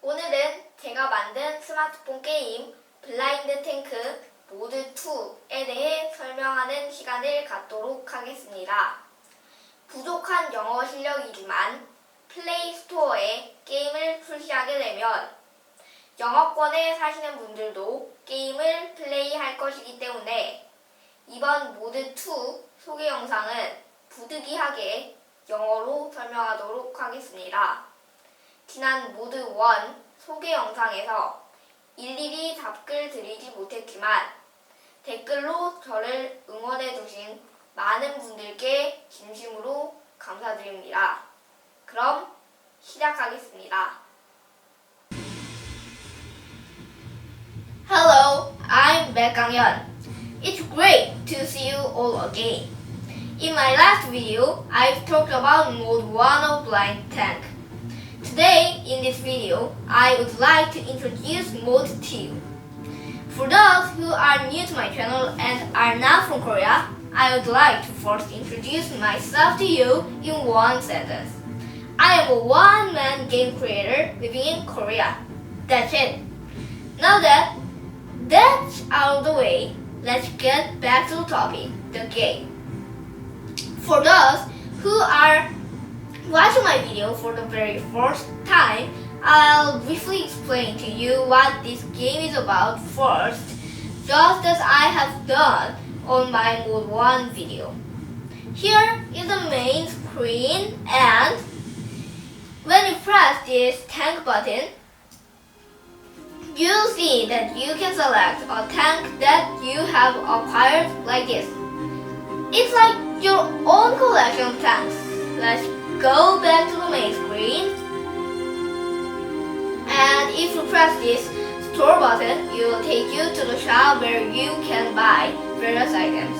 오늘은 제가 만든 스마트폰 게임 블라인드 탱크 모드2에 대해 설명하는 시간을 갖도록 하겠습니다. 부족한 영어 실력이지만 플레이 스토어에 게임을 출시하게 되면 영어권에 사시는 분들도 게임을 플레이할 것이기 때문에 이번 모드2 소개 영상은 부득이하게 영어로 설명하도록 하겠습니다. 지난 모드1 소개 영상에서 일일이 답글 드리지 못했지만 댓글로 저를 응원해주신 많은 분들께 진심으로 감사드립니다. 그럼 시작하겠습니다. Hello, I'm 백강현. It's great to see you all again. In my last video, I've talked about Mode 1 of Blind Tank. Today, in this video, I would like to introduce Mode 2. For those who are new to my channel and are not from Korea, I would like to first introduce myself to you in one sentence. I am a one-man game creator living in Korea. That's it. Now that that's out of the way, let's get back to the topic, the game. For those who are watching my video for the very first time, I'll briefly explain to you what this game is about first, just as I have done on my Mode 1 video. Here is the main screen, and when you press this tank button, you'll see that you can select a tank that you have acquired like this. It's like your own collection of tanks. Let's go back to the main screen. And if you press this store button, it will take you to the shop where you can buy various items.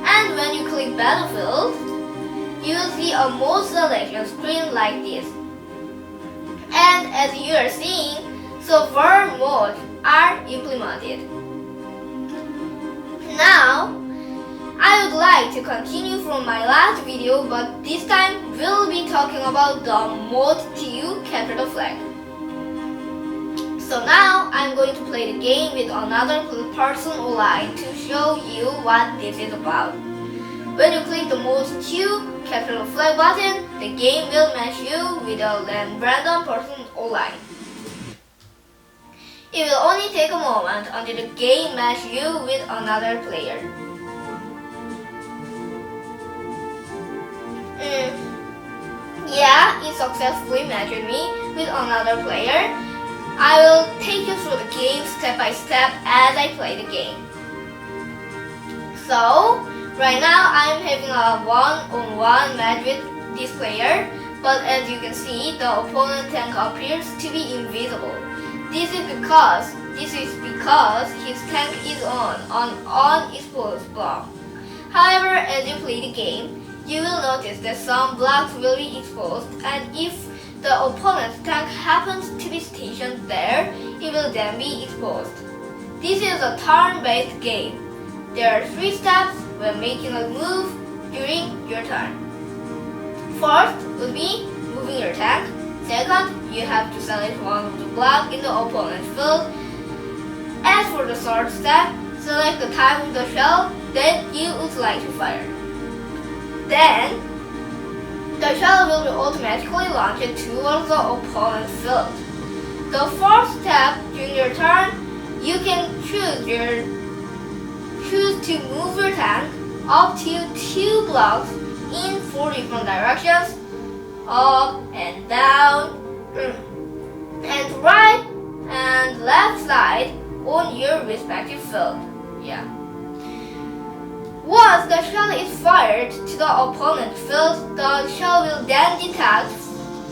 And when you click Battlefield, you will see a mode selection screen like this. And as you are seeing, several modes are implemented. Now, I would like to continue from my last video, but this time we'll be talking about the Mode 2 capture the flag. So now I'm going to play the game with another person online to show you what this is about. When you click the Mode 2 capture the flag button, the game will match you with a random person online. It will only take a moment until the game matches you with another player. Yeah, it successfully matched me with another player. I will take you through the game step by step as I play the game. So, right now I'm having a one-on-one match with this player, but as you can see, the opponent tank appears to be invisible. This is because his tank is on an unexposed block. However, as you play the game, you will notice that some blocks will be exposed, and if the opponent's tank happens to be stationed there, it will then be exposed. This is a turn-based game. There are 3 steps when making a move during your turn. First will be moving your tank. Second, you have to select one of the blocks in the opponent's field. As for the third step, select the type of the shell that you would like to fire. Then, the shell will be automatically launched towards the opponent's field. The fourth step during your turn, you can choose to move your tank up to 2 blocks in 4 different directions, up and down, and right and left side on your respective field. Yeah. Once the shell is fired to the opponent's field, the shell will then detect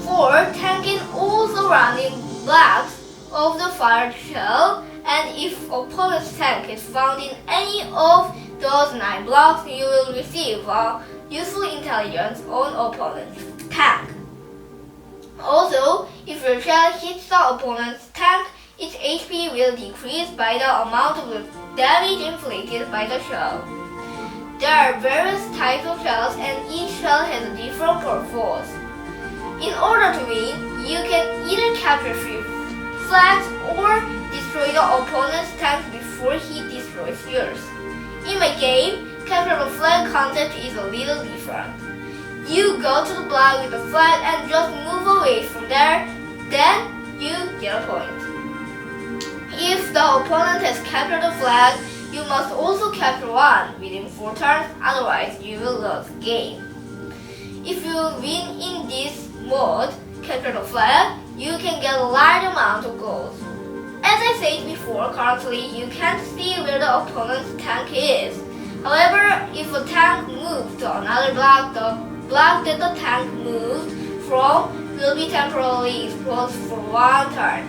for tanking all surrounding blocks of the fired shell, and if opponent's tank is found in any of those 9 blocks, you will receive a useful intelligence on opponent's tank. Also, if your shell hits the opponent's tank, its HP will decrease by the amount of the damage inflicted by the shell. There are various types of shells, and each shell has a different purpose. In order to win, you can either capture flags or destroy the opponent's tank before he destroys yours. In my game, capture the flag concept is a little different. You go to the block with the flag and just move away from there, then you get a point. If the opponent has captured the flag, you must also capture one within 4 turns, otherwise you will lose the game. If you win in this mode, capture the flag, you can get a large amount of gold. As I said before, currently you can't see where the opponent's tank is. However, if a tank moves to another block, the block that the tank moved from will be temporarily exposed for 1 turn.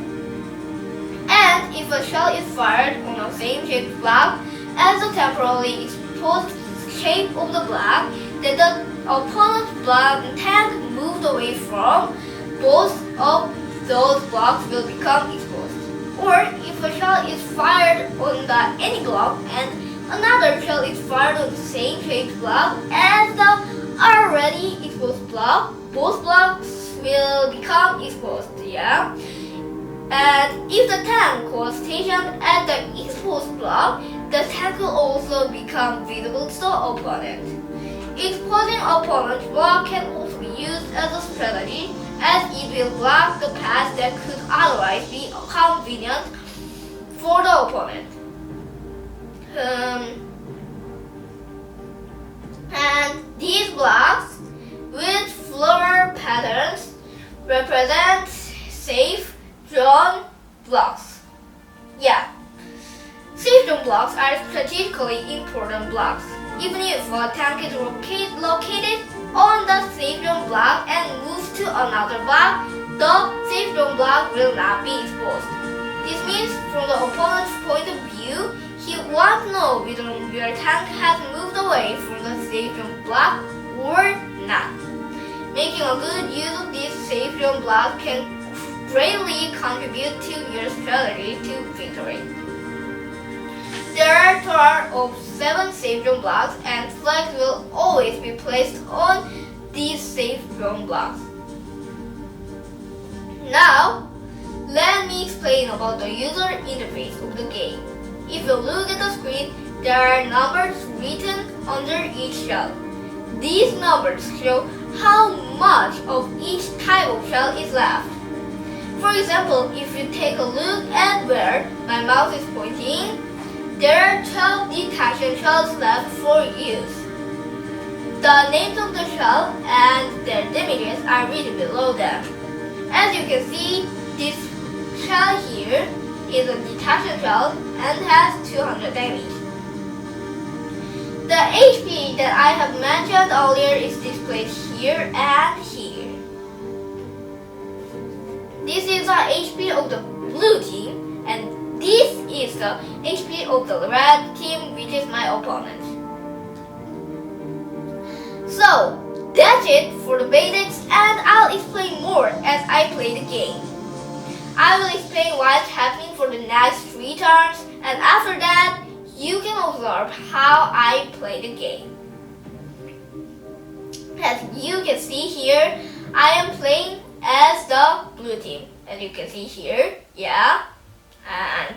And if a shell is fired on the same shaped block as the temporarily exposed shape of the block that the opponent's block tank moved away from, both of those blocks will become exposed. Or if a shell is fired on any block and another shell is fired on the same shaped block as the already exposed block, both blocks will become exposed, yeah? And if the tank was stationed at the exposed block, the tank will also become visible to the opponent. Exposing opponent's block can also be used as a strategy, as it will block the path that could otherwise be convenient for the opponent. And these blocks with flower patterns represent safe drawn blocks. Yeah, safe drawn blocks are strategically important blocks. Even if a tank is located on the safe drawn block and moves to another block, the safe drawn block will not be exposed. This means from the opponent's point of view, he won't know whether your tank has moved away from the safe drawn block or not. Making a good use of this safe drawn block can greatly contribute to your strategy to victory. There are a total of 7 safe drawn blocks, and flags will always be placed on these safe drawn blocks. Now, let me explain about the user interface of the game. If you look at the screen, there are numbers written under each shell. These numbers show how much of each type of shell is left. For example, if you take a look at where my mouse is pointing, there are 12 detection shells left for use. The names of the shell and their damages are written below them. As you can see, this shell here is a detection shell and has 200 damage. The HP that I have mentioned earlier is displayed here and here. This is the HP of the blue team, and this is the HP of the red team, which is my opponent. So, that's it for the basics, and I'll explain more as I play the game. I will explain what's happening for the next 3 turns, and after that, you can observe how I play the game. As you can see here, I am playing as the blue team. As you can see here, yeah, and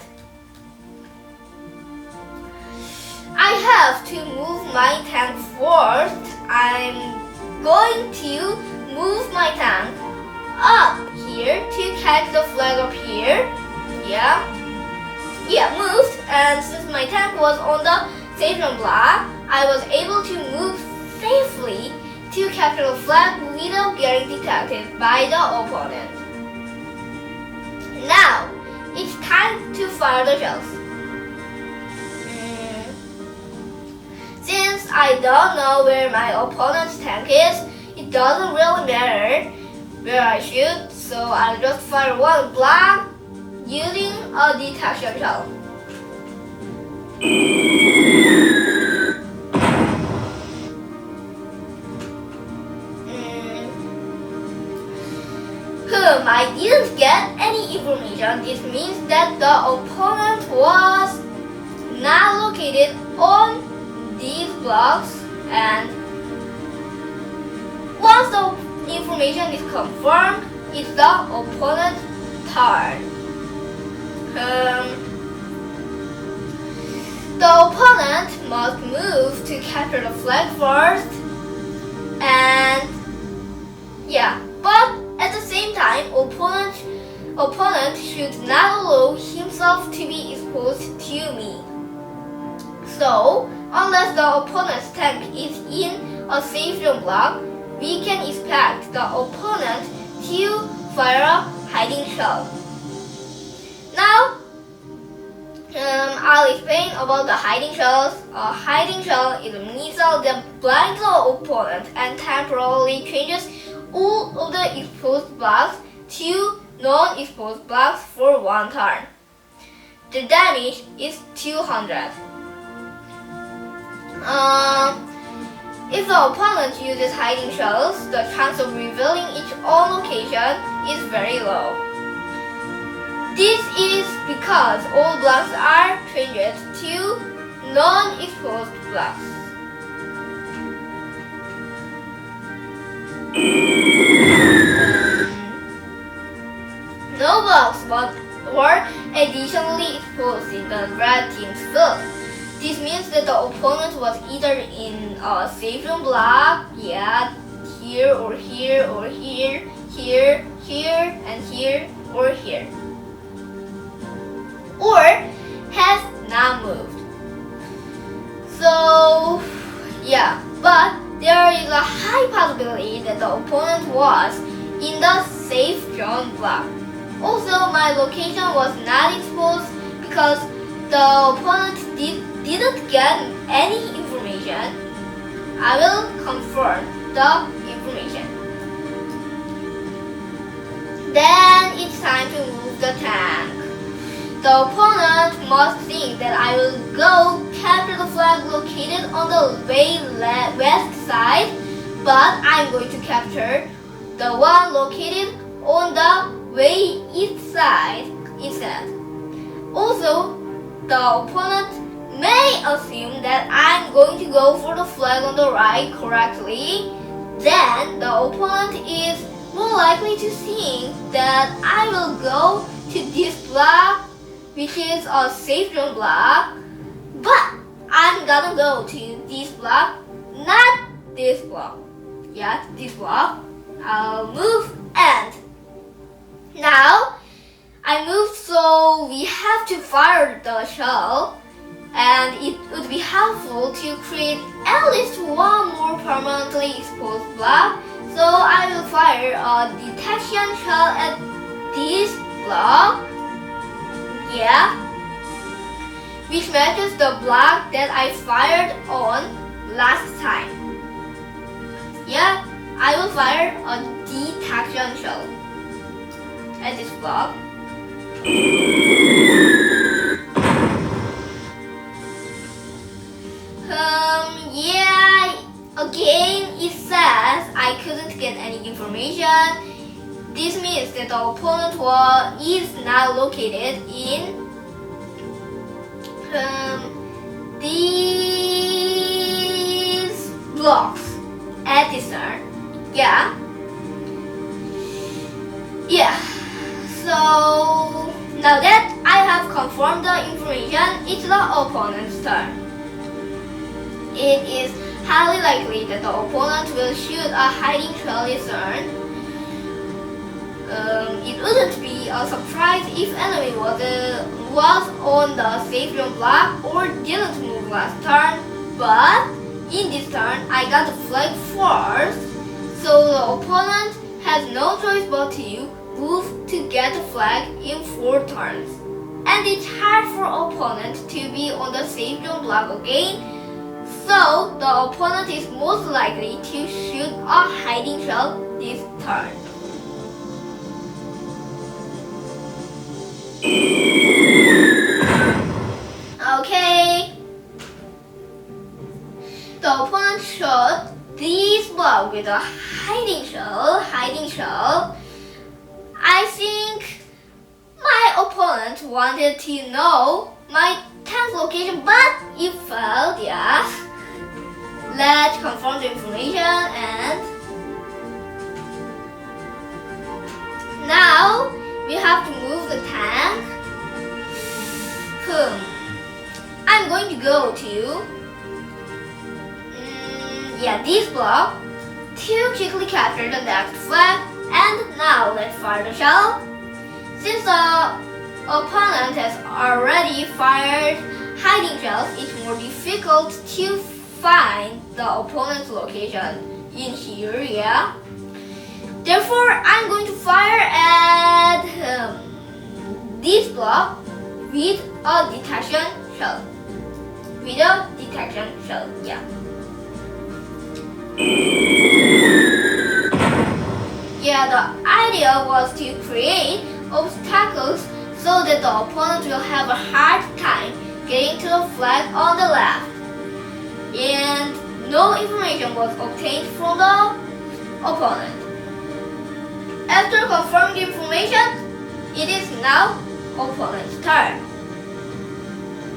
I have to move my tank first. I'm going to move my tank up here to catch the flag up here. Yeah, moved, and since my tank was on the safe zone block, I was able to move safely to capture the flag without getting detected by the opponent. Now, it's time to fire the shells. Since I don't know where my opponent's tank is, it doesn't really matter where I shoot, so I'll just fire one block using a detection shell. I didn't get any information. This means that the opponent was not located on these blocks, and once the information is confirmed, it's the opponent's turn. The opponent must move to capture the flag first, and yeah, but at the same time, opponent should not allow himself to be exposed to me. So, unless the opponent's tank is in a safe zone block, we can expect the opponent to fire a hiding shell. Now, I'll explain about the hiding shells. A hiding shell is a missile that blinds the opponent and temporarily changes all of the exposed blocks to non-exposed blocks for one turn. The damage is 200. If the opponent uses hiding shells, the chance of revealing its own location is very low. This is because all blocks are changed to non-exposed blocks. No blocks were additionally exposed in the red team's field. This means that the opponent was either in a safe zone block, yeah, here or here or here, here, here, and here or here, or has not moved. So, yeah, but there is a high possibility that the opponent was in the safe zone block. Also, my location was not exposed because the opponent didn't get any information. I will confirm the information. Then it's time to move the tank. The opponent must think that I will go capture the flag located on the way west side, but I'm going to capture the one located on the way east side instead. Also, the opponent may assume that I'm going to go for the flag on the right correctly. Then the opponent is more likely to think that I will go to this block, which is a safe zone block, but I'm gonna go to this block, not this block. Yeah, this block. I'll move, and now I moved, so we have to fire the shell, and it would be helpful to create at least one more permanently exposed block. So I will fire a detection shell at this block, yeah, which matches the block that I fired on last time. Yeah, I will fire a detection shell at this block. Yeah, again it says I couldn't get any information. This means that the opponent is now located in these blocks at this turn. Yeah. So now that I have confirmed the information, it's the opponent's turn. It is highly likely that the opponent will shoot a hiding shell this turn. It wouldn't be a surprise if enemy was on the safe zone block or didn't move last turn, but in this turn I got the flag first, so the opponent has no choice but to move to get the flag in 4 turns. And it's hard for opponent to be on the safe zone block again, so the opponent is most likely to shoot a hiding shell this turn. Okay. The opponent shot this block with a hiding shell. I think my opponent wanted to know my tank location, but it failed, yeah. Let's confirm the information, and now we have to move the tank. I'm going to go to this block to quickly capture the next flag, and now let's fire the shell. Since the opponent has already fired hiding shells, it's more difficult to find the opponent's location in here, yeah. Therefore, I'm going to fire at this block with a detection shell. Yeah. Yeah, the idea was to create obstacles so that the opponent will have a hard time getting to the flag on the left. And no information was obtained from the opponent. After confirming the information, it is now opponent's turn.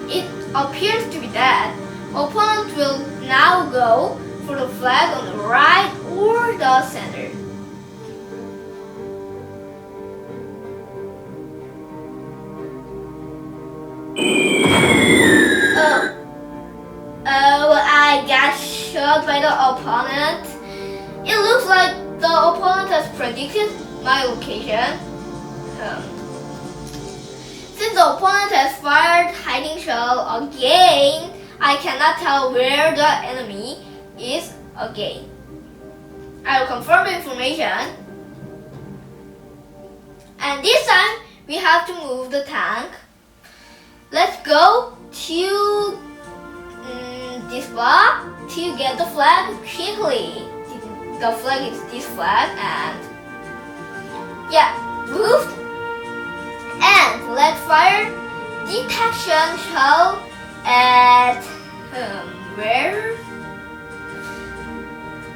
It appears to be that opponent will now go for the flag on the right or the center. I got shot by the opponent. It looks like the opponent has predicted my location. Since the opponent has fired hiding shell again, I cannot tell where the enemy is again. I will confirm the information. And this time, we have to move the tank. Let's go to this block to get the flag quickly. The flag is this flag, and moved. And let's fire detection shell at where?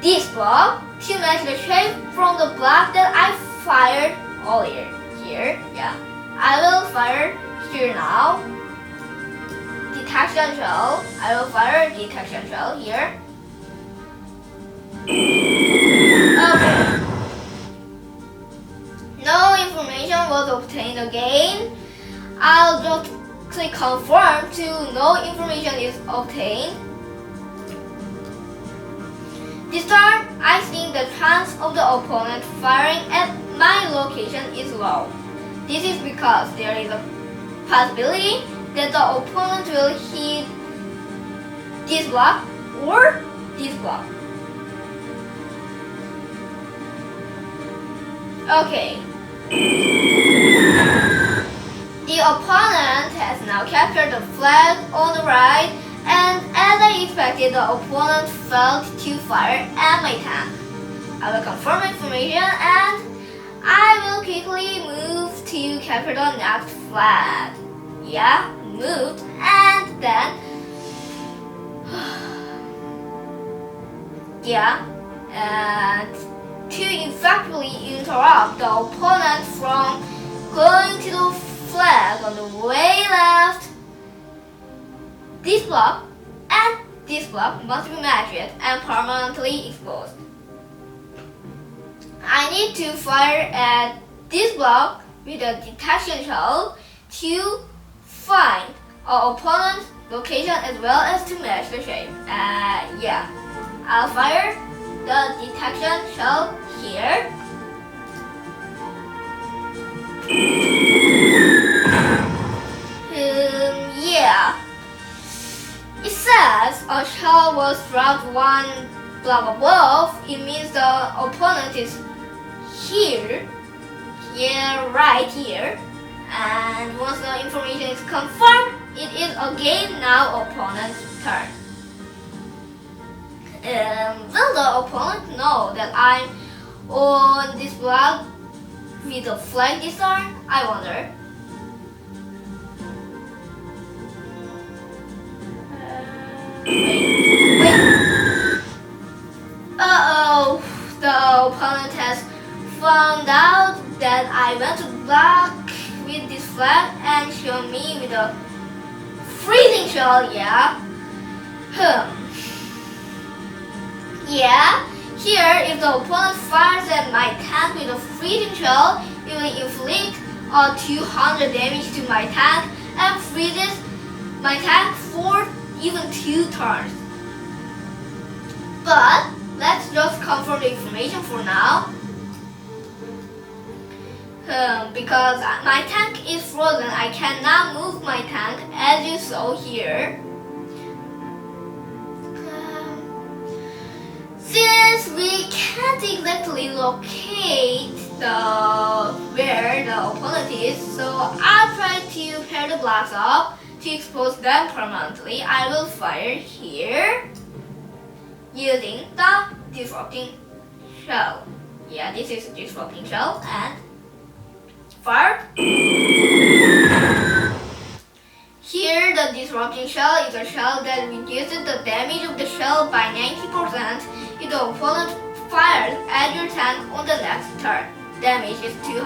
This block to match the shape from the block that I fired earlier. Here, I will fire here now. Detection shell. I will fire detection shell here. Okay. No information was obtained again. I'll just click confirm to no information is obtained. This time, I think the chance of the opponent firing at my location is low. This is because there is a possibility that the opponent will hit this block or this block. Okay. The opponent has now captured the flag on the right, and as I expected, the opponent failed to fire at my tank. I will confirm information and I will quickly move to capture the next flag. Moved, and then and to effectively interrupt the opponent from going to the flag on the way left, this block and this block must be matched and permanently exposed. I need to fire at this block with a detection shell to find our opponent's location as well as to match the shape. I'll fire the detection shell here. It says a shell was dropped one block above. It means the opponent is here. Right here. And once the information is confirmed, it is again now opponent's turn. Will the opponent know that I'm on this block with the flag this turn? I wonder. Wait. Uh-oh. The opponent has found out that I went to block with this flag and show me with a freezing shell, Here, if the opponent fires at my tank with a freezing shell, it will inflict 200 damage to my tank and freezes my tank for even 2 turns. But let's just confirm the information for now. Because my tank is frozen, I cannot move my tank as you saw here. Since we can't exactly locate where the opponent is, so I'll try to pair the blocks up to expose them permanently. I will fire here using the disrupting shell. Yeah, this is a disrupting shell and fire. Here the disrupting shell is a shell that reduces the damage of the shell by 90% if the opponent fires at your tank on the next turn. Damage is 200.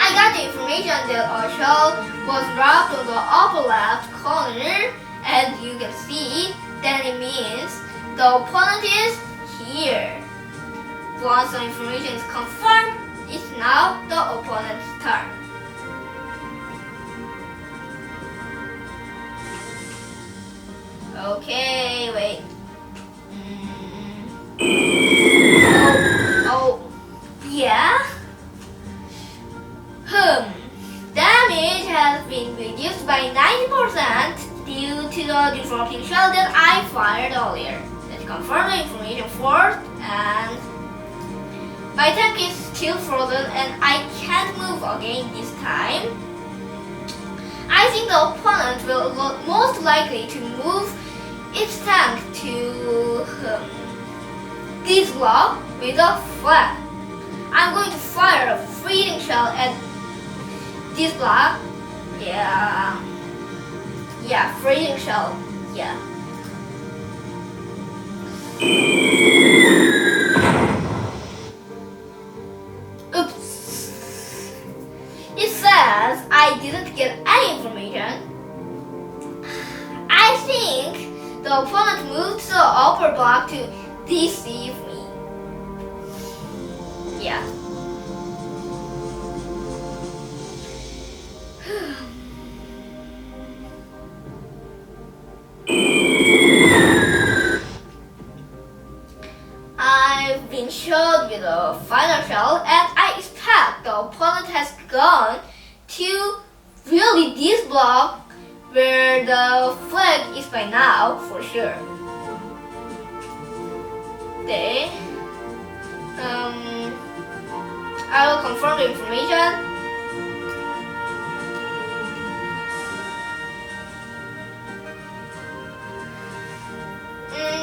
I got the information that a shell was dropped on the upper left corner. As you can see, then it means the opponent is here. Once the information is confirmed, it's now the opponent's turn. Okay, wait. Yeah? Damage has been reduced by 90% due to the disrupting shell that I fired earlier. Let's confirm the information first, and my tank is still frozen and I can't move again this time. I think the opponent will most likely to move its tank to this block with a flag. I'm going to fire a freezing shell at this block. Yeah, freezing shell. Yeah. Oops. It says I didn't get any information. I think the opponent moved to the upper block to deceive me. Yeah. I've been shot with a final shell, and I expect the opponent has gone to really this block where the flag is by now for sure. Then I will confirm the information.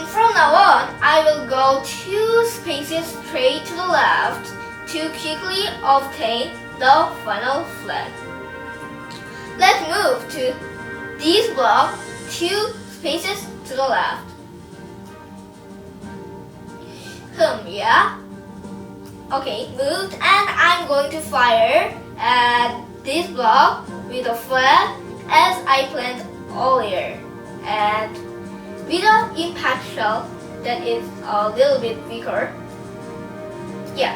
From now on, I will go 2 spaces straight to the left to quickly obtain the final flag. Let's move to this block 2 spaces to the left. Yeah. Okay, moved, and I'm going to fire at this block with a flag as I planned earlier, and with an impact shell that is a little bit weaker. Yeah.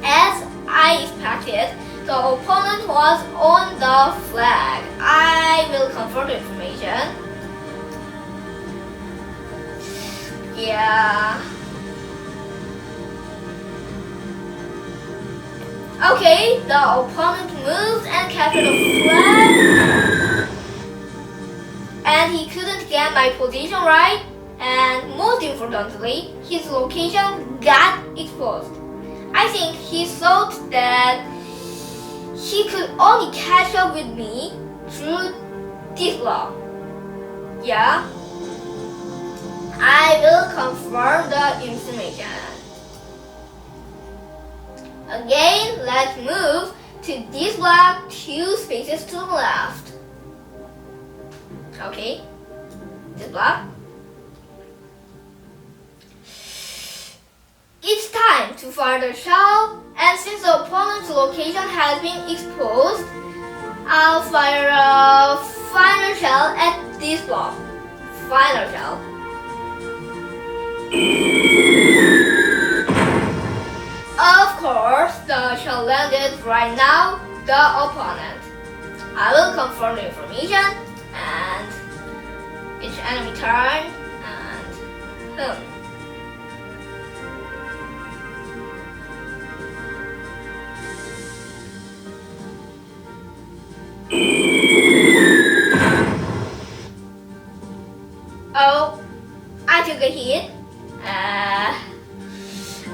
As I expected, the opponent was on the flag. I will confirm the information. Yeah. Okay, the opponent moved and captured the flag. And he couldn't get my position right. And most importantly, his location got exposed. I think he thought that he could only catch up with me through this block. Yeah. I will confirm the information. Again, let's move to this block 2 spaces to the left. Okay, this block. It's time to fire the shell, and since the opponent's location has been exposed, I'll fire a final shell at this block. Final shell. shall land it right now, the opponent. I will confirm the information and each enemy turn and Oh, I took a hit.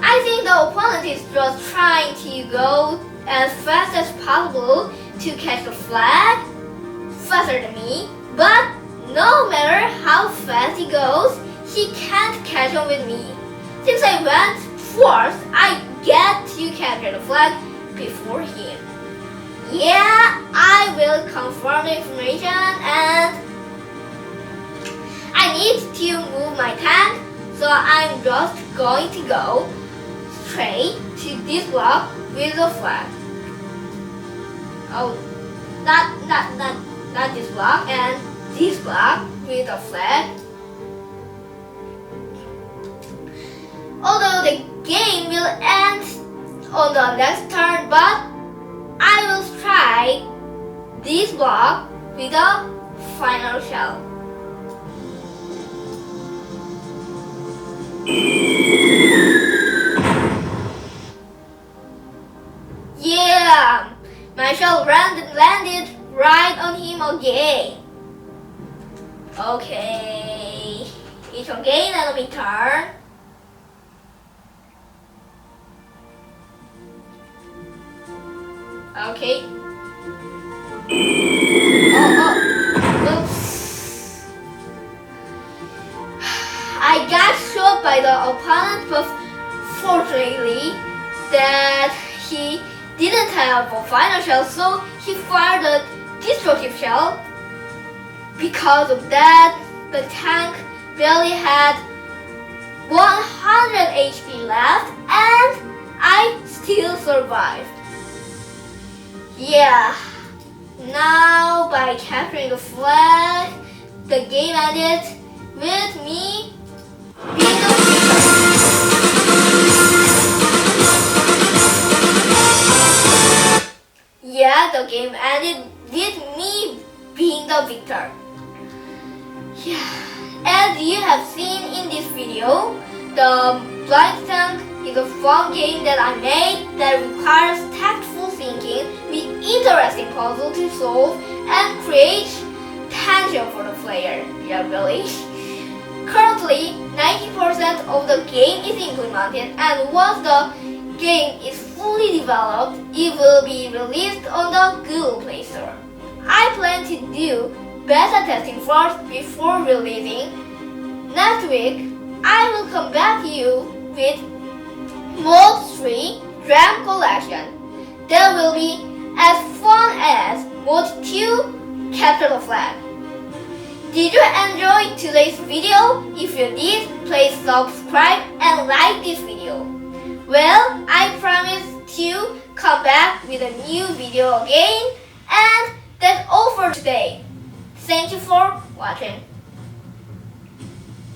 I think the opponent is just trying to go as fast as possible to catch the flag faster than me, but no matter how fast he goes, he can't catch up with me. Since I went first, I get to capture the flag before him. Yeah, I will confirm the information and I need to move my tank, so I'm just going to go straight to this block with the flag. Oh, not this block, and this block with the flag. Although the game will end on the next turn, but I will strike this block with the final shell. Yeah, my shell landed right on him again. Okay, it's again enemy turn. Okay. Oops. I got shot by the opponent, but fortunately that he didn't have a final shell, so he fired a destructive shell. Because of that, the tank barely had 100 HP left, and I still survived. Yeah, now by capturing the flag, the game ended with me being the victor. Yeah, the game ended with me being the victor. Yeah, as you have seen in this video, the Blind Tank is a fun game that I made that requires tactful thinking with interesting puzzles to solve and create tension for the player. Yeah, really. Currently, 90% of the game is implemented, and once the game is fully developed, it will be released on the Google Play Store. I plan to do beta testing first before releasing. Next week, I will come back to you with Mold3 Dram Collection. That will be as fun as Mold2 Capture the Flag. Did you enjoy today's video? If you did, please subscribe and like this video. Well, I promise to come back with a new video again, and that's all for today. Thank you for watching.